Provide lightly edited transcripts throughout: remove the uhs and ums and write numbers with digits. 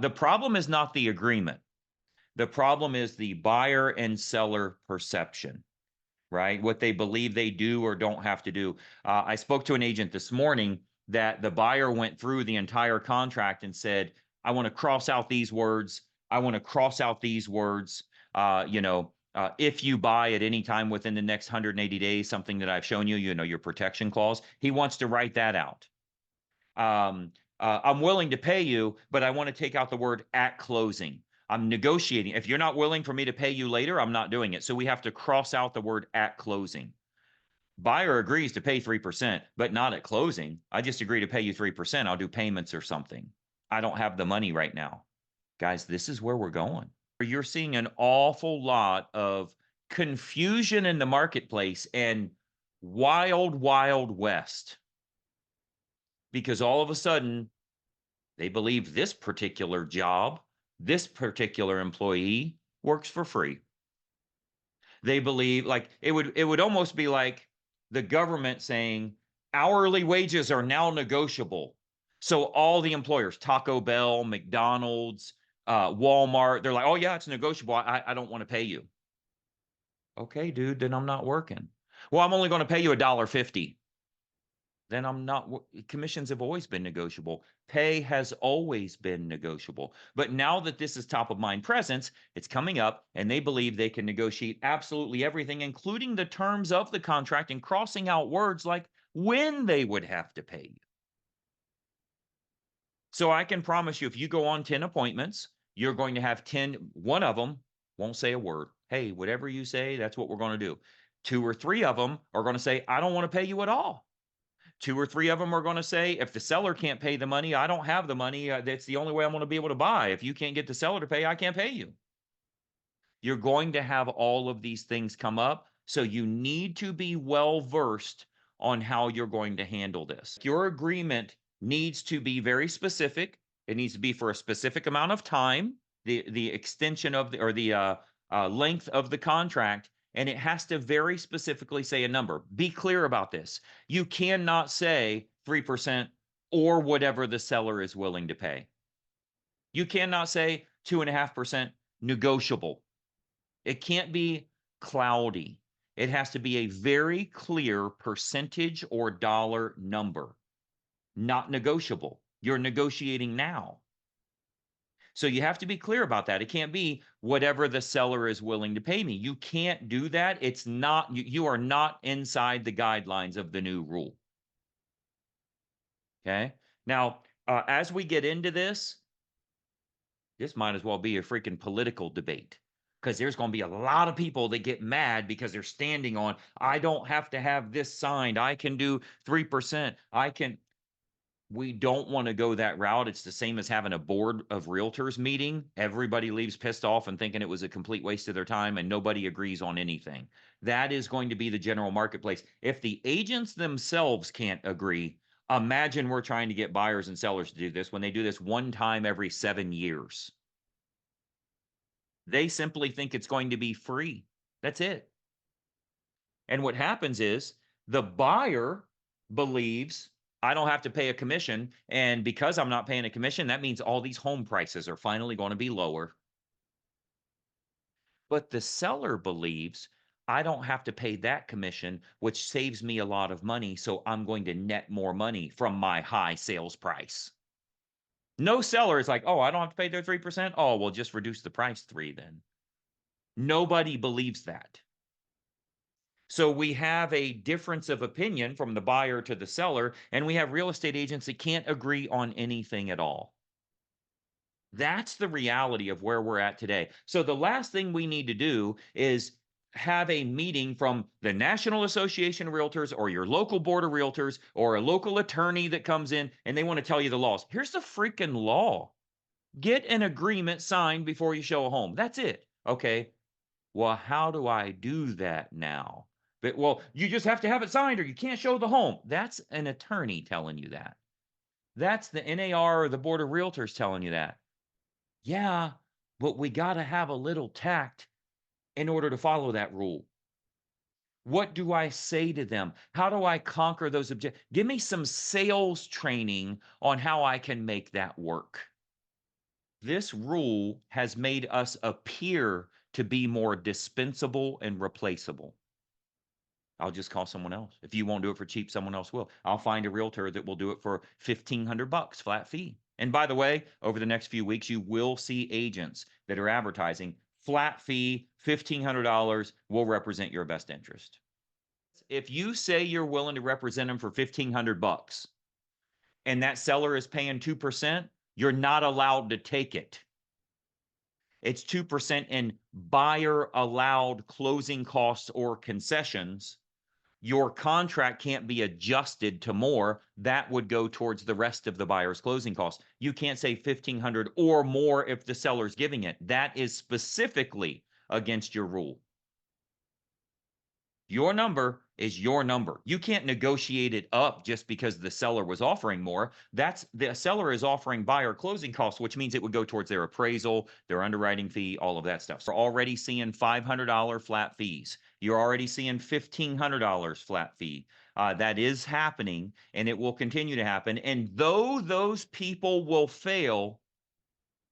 The problem is not the agreement. The problem is the buyer and seller perception, right? What they believe they do or don't have to do. I spoke to an agent this morning that the buyer went through the entire contract and said, I want to cross out these words. I want to cross out these words. If you buy at any time within the next 180 days, something that I've shown you, your protection clause, he wants to write that out. I'm willing to pay you, but I want to take out the word at closing. I'm negotiating. If you're not willing for me to pay you later, I'm not doing it. So we have to cross out the word at closing. Buyer agrees to pay 3%, but not at closing. I just agree to pay you 3%. I'll do payments or something. I don't have the money right now. Guys, this is where we're going. You're seeing an awful lot of confusion in the marketplace and wild, wild west. Because all of a sudden, they believe this particular job, this particular employee works for free. They believe like it would almost be like the government saying hourly wages are now negotiable. So all the employers, Taco Bell, McDonald's, Walmart, they're like, oh yeah, it's negotiable. I don't want to pay you. Okay, dude, then I'm not working. Well, I'm only going to pay you $1.50. Then I'm not. Commissions have always been negotiable. Pay has always been negotiable. But now that this is top of mind presence, it's coming up and they believe they can negotiate absolutely everything, including the terms of the contract and crossing out words like when they would have to pay you. So I can promise you, if you go on 10 appointments, you're going to have 10, one of them won't say a word. Hey, whatever you say, that's what we're going to do. 2 or 3 of them are going to say, I don't want to pay you at all. 2 or 3 of them are going to say, if the seller can't pay the money, I don't have the money. That's the only way I'm going to be able to buy. If you can't get the seller to pay, I can't pay you. You're going to have all of these things come up. So you need to be well versed on how you're going to handle this. Your agreement needs to be very specific. It needs to be for a specific amount of time, the extension of the length of the contract. And it has to very specifically say a number. Be clear about this. You cannot say 3% or whatever the seller is willing to pay. You cannot say 2.5% negotiable. It can't be cloudy. It has to be a very clear percentage or dollar number, not negotiable. You're negotiating now. So you have to be clear about that. It can't be whatever the seller is willing to pay me. You can't do that. It's not, you are not inside the guidelines of the new rule. Okay. Now, as we get into this might as well be a freaking political debate because there's going to be a lot of people that get mad because they're standing on, I don't have to have this signed. I can do 3%. We don't want to go that route. It's the same as having a board of realtors meeting. Everybody leaves pissed off and thinking it was a complete waste of their time and nobody agrees on anything. That is going to be the general marketplace. If the agents themselves can't agree, imagine we're trying to get buyers and sellers to do this when they do this one time every 7 years. They simply think it's going to be free. That's it. And what happens is the buyer believes I don't have to pay a commission. And because I'm not paying a commission, that means all these home prices are finally going to be lower. But the seller believes I don't have to pay that commission, which saves me a lot of money. So I'm going to net more money from my high sales price. No seller is like, oh, I don't have to pay their 3%. Oh, well, just reduce the price 3 then. Nobody believes that. So we have a difference of opinion from the buyer to the seller, and we have real estate agents that can't agree on anything at all. That's the reality of where we're at today. So the last thing we need to do is have a meeting from the National Association of Realtors or your local board of realtors or a local attorney that comes in and they want to tell you the laws. Here's the freaking law. Get an agreement signed before you show a home. That's it. Okay. Well, how do I do that now? But, well, you just have to have it signed or you can't show the home. That's an attorney telling you that. That's the NAR or the Board of Realtors telling you that. Yeah, but we got to have a little tact in order to follow that rule. What do I say to them? How do I conquer those objectives? Give me some sales training on how I can make that work. This rule has made us appear to be more dispensable and replaceable. I'll just call someone else. If you won't do it for cheap, someone else will. I'll find a realtor that will do it for $1,500 flat fee. And by the way, over the next few weeks, you will see agents that are advertising flat fee, $1,500 will represent your best interest. If you say you're willing to represent them for $1,500 and that seller is paying 2%, you're not allowed to take it. It's 2% in buyer allowed closing costs or concessions. Your contract can't be adjusted to more. That would go towards the rest of the buyer's closing costs. You can't say 1,500 or more if the seller's giving it. That is specifically against your rule. Your number is your number. You can't negotiate it up just because the seller was offering more. That's the seller is offering buyer closing costs, which means it would go towards their appraisal, their underwriting fee, all of that stuff. So we're already seeing $500 flat fees. You're already seeing $1,500 flat fee. That is happening, and it will continue to happen. And though those people will fail,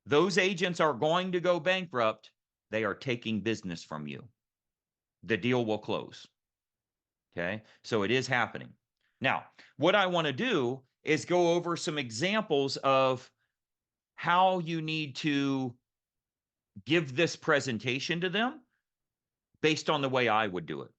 those agents are going to go bankrupt. They are taking business from you. The deal will close. Okay, so it is happening. Now, what I want to do is go over some examples of how you need to give this presentation to them based on the way I would do it.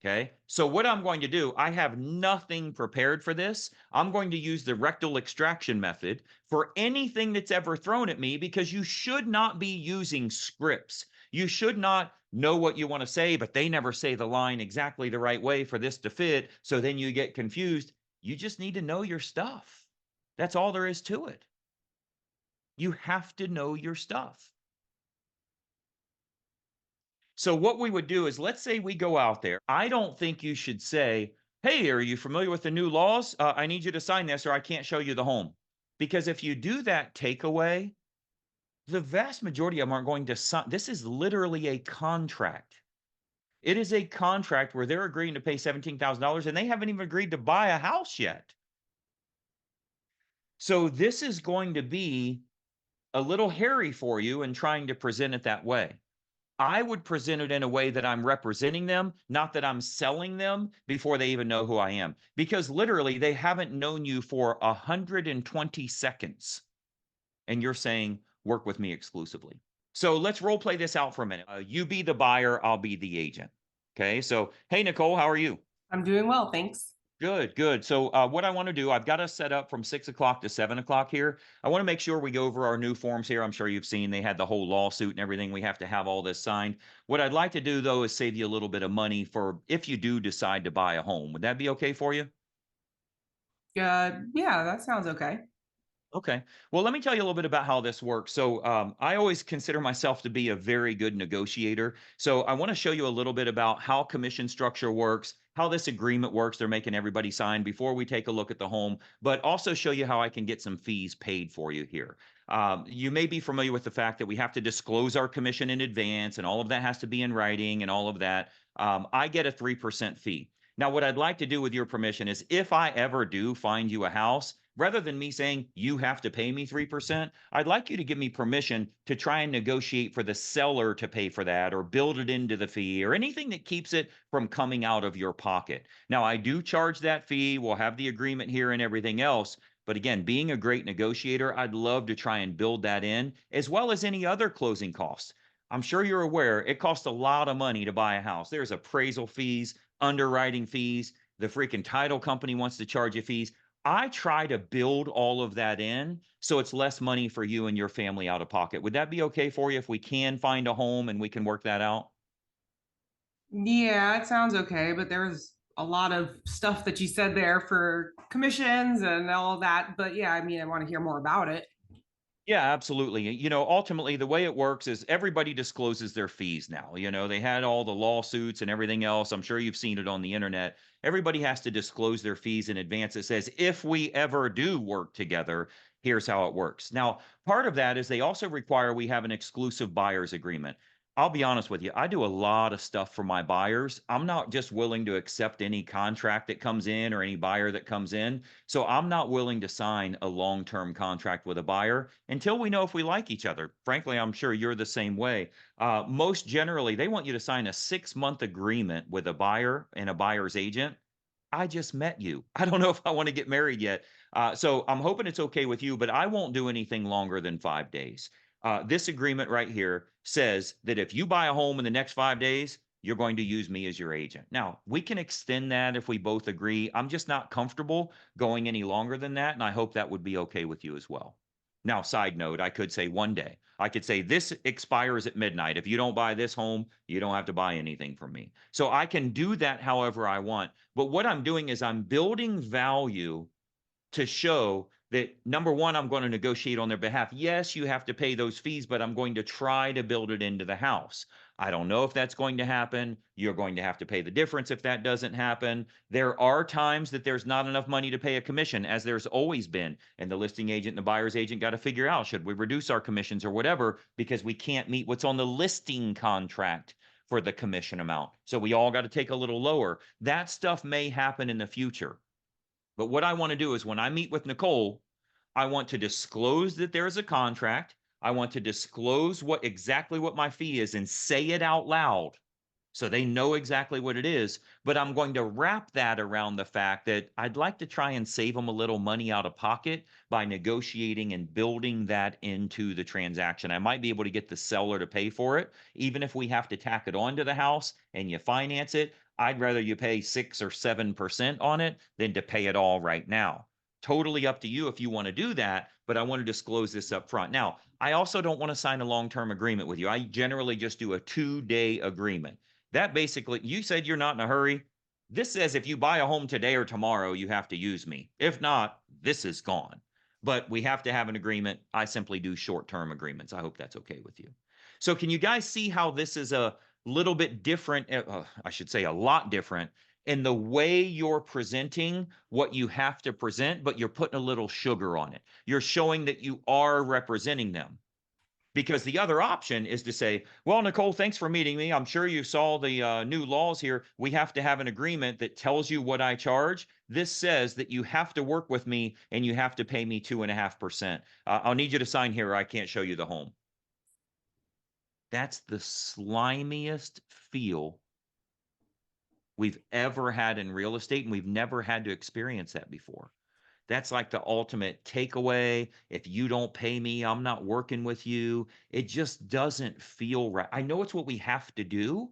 Okay, so what I'm going to do, I have nothing prepared for this. I'm going to use the rectal extraction method for anything that's ever thrown at me, because you should not be using scripts. You should not know what you want to say, but they never say the line exactly the right way for this to fit. So then you get confused. You just need to know your stuff. That's all there is to it. You have to know your stuff. So what we would do is, let's say we go out there. I don't think you should say, hey, are you familiar with the new laws? I need you to sign this or I can't show you the home. Because if you do that takeaway, the vast majority of them aren't going to sign. This is literally a contract. It is a contract where they're agreeing to pay $17,000 and they haven't even agreed to buy a house yet. So this is going to be a little hairy for you in trying to present it that way. I would present it in a way that I'm representing them, not that I'm selling them before they even know who I am. Because literally, they haven't known you for 120 seconds. And you're saying, work with me exclusively. So let's role play this out for a minute. You be the buyer, I'll be the agent. Okay, so hey, Nicole, how are you? I'm doing well, thanks. Good, good. So what I want to do, I've got us set up from 6 o'clock to 7 o'clock here. I want to make sure we go over our new forms here. I'm sure you've seen they had the whole lawsuit and everything. We have to have all this signed. What I'd like to do, though, is save you a little bit of money for if you do decide to buy a home. Would that be okay for you? Yeah, that sounds okay. Okay. Well, let me tell you a little bit about how this works. So I always consider myself to be a very good negotiator. So I want to show you a little bit about how commission structure works, how this agreement works. They're making everybody sign before we take a look at the home, but also show you how I can get some fees paid for you here. You may be familiar with the fact that we have to disclose our commission in advance, and all of that has to be in writing and all of that. I get a 3% fee. Now, what I'd like to do with your permission is, if I ever do find you a house, rather than me saying you have to pay me 3%, I'd like you to give me permission to try and negotiate for the seller to pay for that, or build it into the fee, or anything that keeps it from coming out of your pocket. Now, I do charge that fee. We'll have the agreement here and everything else. But again, being a great negotiator, I'd love to try and build that in, as well as any other closing costs. I'm sure you're aware it costs a lot of money to buy a house. There's appraisal fees, underwriting fees. The freaking title company wants to charge you fees. I try to build all of that in so it's less money for you and your family out of pocket. Would that be okay for you if we can find a home and we can work that out? Yeah, it sounds okay, but there's a lot of stuff that you said there for commissions and all that. But yeah, I mean, I want to hear more about it. Yeah, absolutely. Ultimately, the way it works is everybody discloses their fees now. They had all the lawsuits and everything else. I'm sure you've seen it on the internet. Everybody has to disclose their fees in advance. It says, if we ever do work together, here's how it works. Now, part of that is they also require we have an exclusive buyer's agreement. I'll be honest with you. I do a lot of stuff for my buyers. I'm not just willing to accept any contract that comes in or any buyer that comes in. So I'm not willing to sign a long-term contract with a buyer until we know if we like each other. Frankly, I'm sure you're the same way. Most generally, they want you to sign a 6-month agreement with a buyer and a buyer's agent. I just met you. I don't know if I want to get married yet. So I'm hoping it's okay with you, but I won't do anything longer than 5 days. This agreement right here says that if you buy a home in the next 5 days, you're going to use me as your agent. Now, we can extend that if we both agree. I'm just not comfortable going any longer than that, and I hope that would be okay with you as well. Now, side note, I could say 1 day. I could say this expires at midnight. If you don't buy this home, you don't have to buy anything from me. So I can do that however I want. But what I'm doing is I'm building value to show that, number one, I'm going to negotiate on their behalf. Yes, you have to pay those fees, but I'm going to try to build it into the house. I don't know if that's going to happen. You're going to have to pay the difference if that doesn't happen. There are times that there's not enough money to pay a commission, as there's always been. And the listing agent and the buyer's agent got to figure out, should we reduce our commissions or whatever, because we can't meet what's on the listing contract for the commission amount. So we all got to take a little lower. That stuff may happen in the future. But what I want to do is when I meet with Nicole, I want to disclose that there is a contract. I want to disclose exactly what my fee is and say it out loud so they know exactly what it is. But I'm going to wrap that around the fact that I'd like to try and save them a little money out of pocket by negotiating and building that into the transaction. I might be able to get the seller to pay for it, even if we have to tack it onto the house and you finance it. I'd rather you pay 6 or 7% on it than to pay it all right now. Totally up to you if you want to do that, but I want to disclose this up front. Now, I also don't want to sign a long-term agreement with you. I generally just do a 2-day agreement. That basically, you said you're not in a hurry. This says if you buy a home today or tomorrow, you have to use me. If not, this is gone. But we have to have an agreement. I simply do short-term agreements. I hope that's okay with you. So can you guys see how this is a little bit different, I should say a lot different, in the way you're presenting what you have to present, but you're putting a little sugar on it. You're showing that you are representing them. Because the other option is to say, well, Nicole, thanks for meeting me. I'm sure you saw the new laws here. We have to have an agreement that tells you what I charge. This says that you have to work with me and you have to pay me 2.5%. I'll need you to sign here or I can't show you the home. That's the slimiest feel we've ever had in real estate, and we've never had to experience that before. That's like the ultimate takeaway. If you don't pay me, I'm not working with you. It just doesn't feel right. I know it's what we have to do,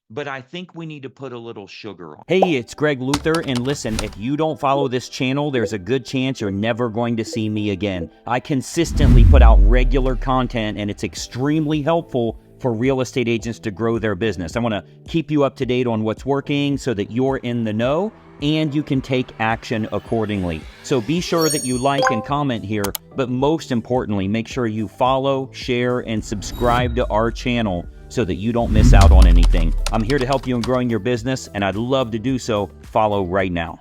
but I think we need to put a little sugar on. Hey, it's Greg Luther, and listen, if you don't follow this channel, there's a good chance you're never going to see me again. I consistently put out regular content, and it's extremely helpful for real estate agents to grow their business. I want to keep you up to date on what's working so that you're in the know and you can take action accordingly. So be sure that you like and comment here, but most importantly, make sure you follow, share, and subscribe to our channel so that you don't miss out on anything. I'm here to help you in growing your business, and I'd love to do so. Follow right now.